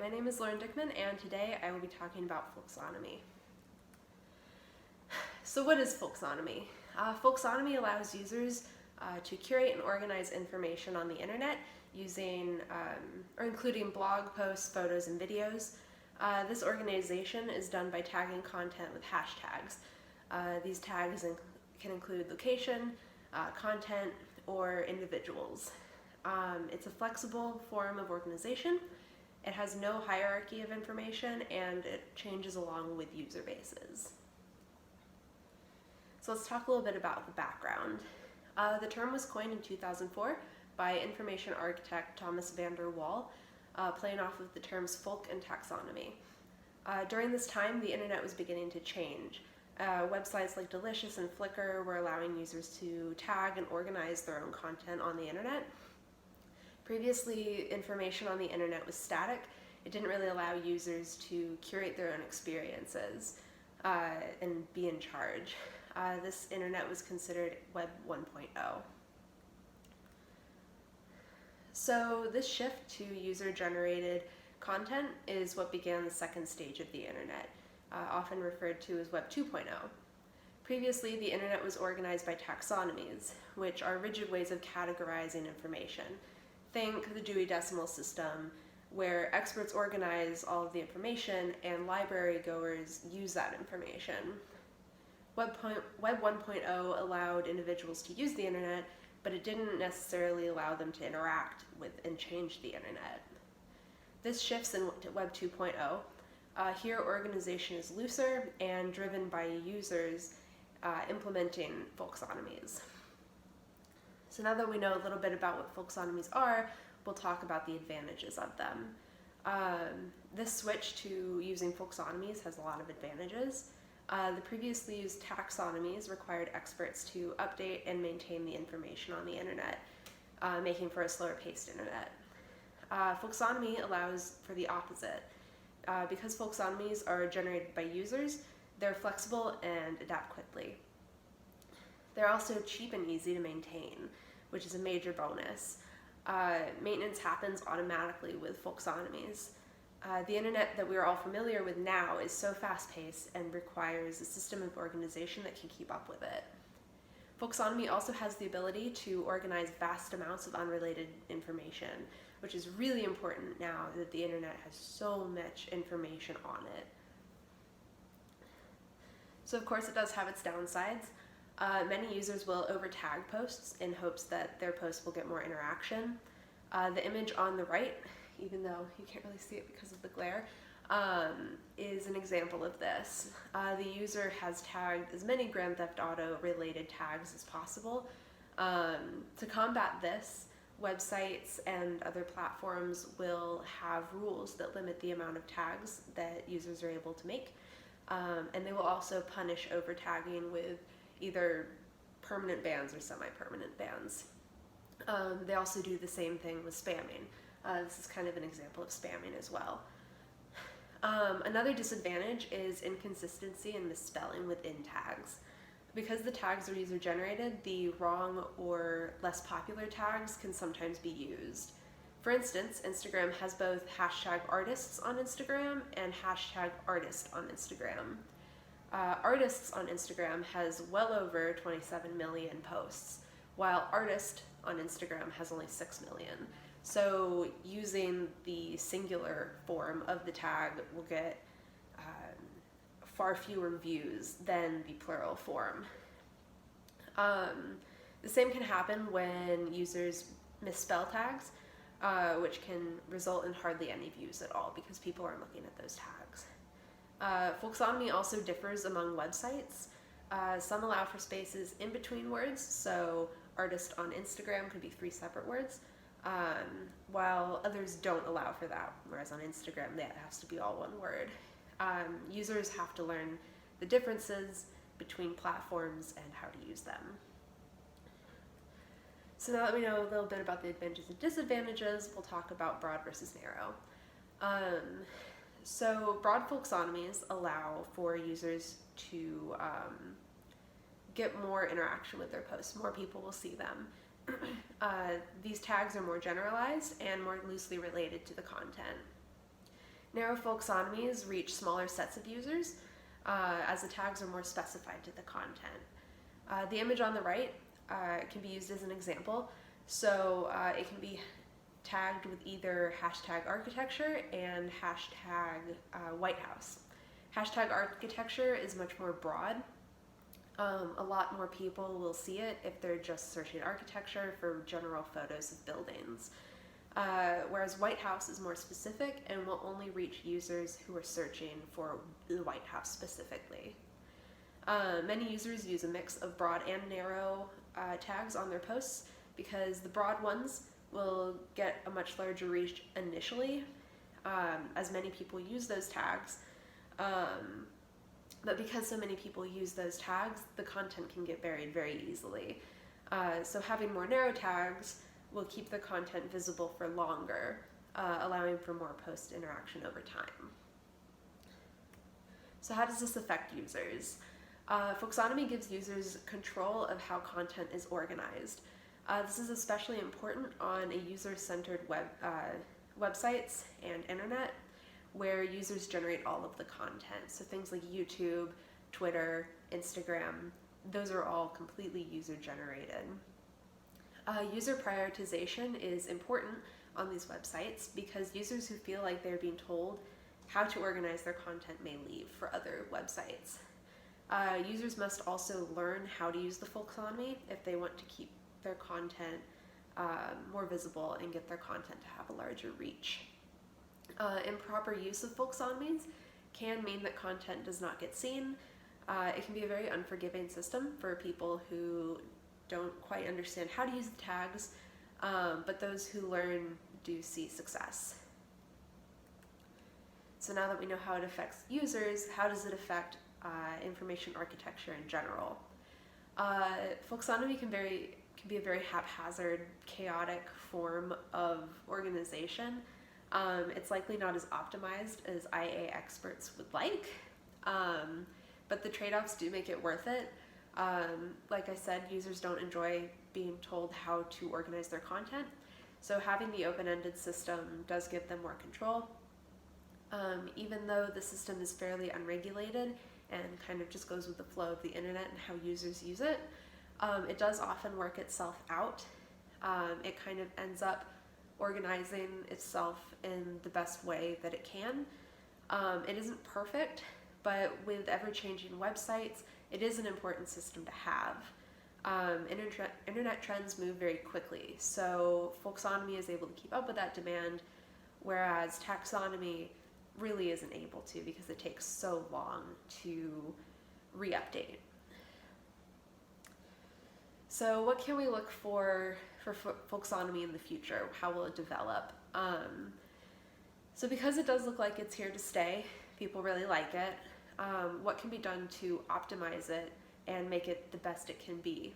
my name is Lauren Dickman, and today I will be talking about folksonomy. So what is folksonomy? Folksonomy allows users to curate and organize information on the internet using or including blog posts, photos, and videos. This organization is done by tagging content with hashtags. These tags can include location, content, or individuals. It's a flexible form of organization. It has no hierarchy of information, and it changes along with user bases. So let's talk a little bit about the background. The term was coined in 2004 by information architect Thomas van der Waal, playing off of the terms folk and taxonomy. During this time, the internet was beginning to change. Websites like Delicious and Flickr were allowing users to tag and organize their own content on the internet. Previously, information on the internet was static. It didn't really allow users to curate their own experiences and be in charge. This internet was considered Web 1.0. So this shift to user-generated content is what began the second stage of the internet, often referred to as Web 2.0. Previously, the internet was organized by taxonomies, which are rigid ways of categorizing information. Think the Dewey Decimal System, where experts organize all of the information and library goers use that information. Web 1.0 allowed individuals to use the internet, but it didn't necessarily allow them to interact with and change the internet. This shifts in Web 2.0. Here, organization is looser and driven by users implementing folksonomies. So now that we know a little bit about what folksonomies are, we'll talk about the advantages of them. This switch to using folksonomies has a lot of advantages. The previously used taxonomies required experts to update and maintain the information on the internet, making for a slower paced internet. Folksonomy allows for the opposite. Because folksonomies are generated by users, they're flexible and adapt quickly. They're also cheap and easy to maintain, which is a major bonus. Maintenance happens automatically with folksonomies. The internet that we're all familiar with now is so fast-paced and requires a system of organization that can keep up with it. Folksonomy also has the ability to organize vast amounts of unrelated information, which is really important now that the internet has so much information on it. So of course it does have its downsides. Many users will over-tag posts in hopes that their posts will get more interaction. The image on the right, even though you can't really see it because of the glare, is an example of this. The user has tagged as many Grand Theft Auto related tags as possible. To combat this, websites and other platforms will have rules that limit the amount of tags that users are able to make. And they will also punish over-tagging with either permanent bans or semi-permanent bans. They also do the same thing with spamming. This is kind of an example of spamming as well. Another disadvantage is inconsistency and misspelling within tags. Because the tags are user-generated, the wrong or less popular tags can sometimes be used. For instance, Instagram has both hashtag artists on Instagram and hashtag artist on Instagram. Artists on Instagram has well over 27 million posts, while artist on Instagram has only 6 million. So using the singular form of the tag will get far fewer views than the plural form. The same can happen when users misspell tags, which can result in hardly any views at all because people aren't looking at those tags. Folksonomy also differs among websites. Some allow for spaces in between words, so artist on Instagram could be 3 separate words, while others don't allow for that, whereas on Instagram that has to be all one word. Users have to learn the differences between platforms and how to use them. So now that we know a little bit about the advantages and disadvantages, we'll talk about broad versus narrow. So broad folksonomies allow for users to get more interaction with their posts. More people will see them. These tags are more generalized and more loosely related to the content. Narrow folksonomies reach smaller sets of users as the tags are more specified to the content. The image on the right can be used as an example. So it can be tagged with either hashtag architecture and hashtag White House. Hashtag architecture is much more broad. A lot more people will see it if they're just searching architecture for general photos of buildings. Whereas White House is more specific and will only reach users who are searching for the White House specifically. Many users use a mix of broad and narrow tags on their posts because the broad ones will get a much larger reach initially, as many people use those tags. But because so many people use those tags, the content can get buried very easily. So having more narrow tags will keep the content visible for longer, allowing for more post interaction over time. So how does this affect users? Folksonomy gives users control of how content is organized. This is especially important on a user-centered websites and internet, where users generate all of the content. So things like YouTube, Twitter, Instagram, those are all completely user-generated. User prioritization is important on these websites because users who feel like they're being told how to organize their content may leave for other websites. Users must also learn how to use the folksonomy if they want to keep their content more visible and get their content to have a larger reach. Improper use of folksonomies can mean that content does not get seen. It can be a very unforgiving system for people who don't quite understand how to use the tags, but those who learn do see success. So now that we know how it affects users, how does it affect information architecture in general? Folksonomy can be a very haphazard, chaotic form of organization. It's likely not as optimized as IA experts would like, but the trade-offs do make it worth it. Like I said, users don't enjoy being told how to organize their content, so having the open-ended system does give them more control. Even though the system is fairly unregulated and kind of just goes with the flow of the internet and how users use it, it does often work itself out. It kind of ends up organizing itself in the best way that it can. It isn't perfect, but with ever-changing websites, it is an important system to have. Internet trends move very quickly, so folksonomy is able to keep up with that demand, whereas taxonomy really isn't able to because it takes so long to re-update. So what can we look for folksonomy in the future? How will it develop? So because it does look like it's here to stay, people really like it, what can be done to optimize it and make it the best it can be?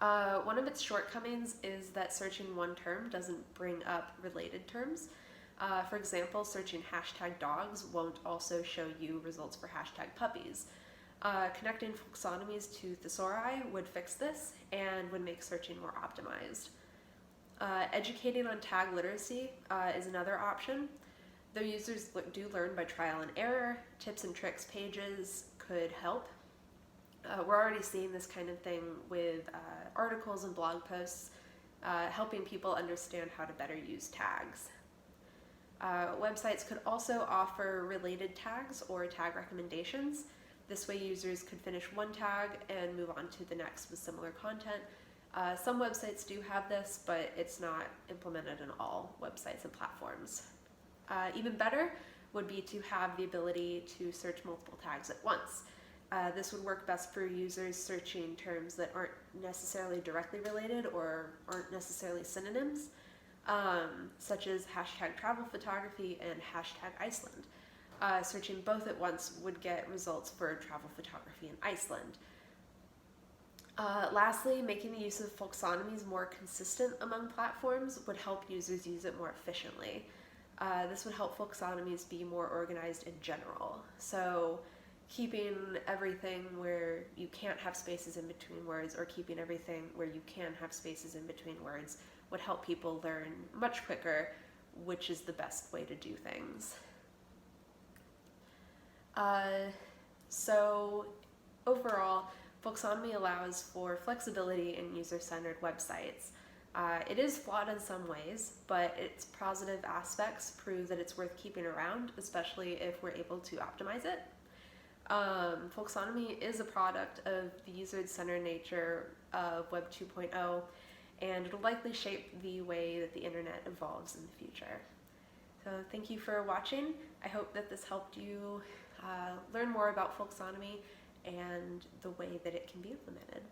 One of its shortcomings is that searching one term doesn't bring up related terms. For example, searching hashtag dogs won't also show you results for hashtag puppies. Connecting folksonomies to thesauri would fix this and would make searching more optimized. Educating on tag literacy is another option. Though users do learn by trial and error, tips and tricks pages could help. We're already seeing this kind of thing with articles and blog posts, helping people understand how to better use tags. Websites could also offer related tags or tag recommendations. This way users could finish one tag and move on to the next with similar content. Some websites do have this, but it's not implemented in all websites and platforms. Even better would be to have the ability to search multiple tags at once. This would work best for users searching terms that aren't necessarily directly related or aren't necessarily synonyms, such as hashtag travel photography and hashtag Iceland. Searching both at once would get results for travel photography in Iceland. Lastly, making the use of folksonomies more consistent among platforms would help users use it more efficiently. This would help folksonomies be more organized in general. So keeping everything where you can't have spaces in between words or keeping everything where you can have spaces in between words would help people learn much quicker which is the best way to do things. So overall, Folksonomy allows for flexibility in user-centered websites. It is flawed in some ways, but its positive aspects prove that it's worth keeping around, especially if we're able to optimize it. Folksonomy is a product of the user-centered nature of Web 2.0, and it'll likely shape the way that the internet evolves in the future. So thank you for watching. I hope that this helped you learn more about Folksonomy and the way that it can be implemented.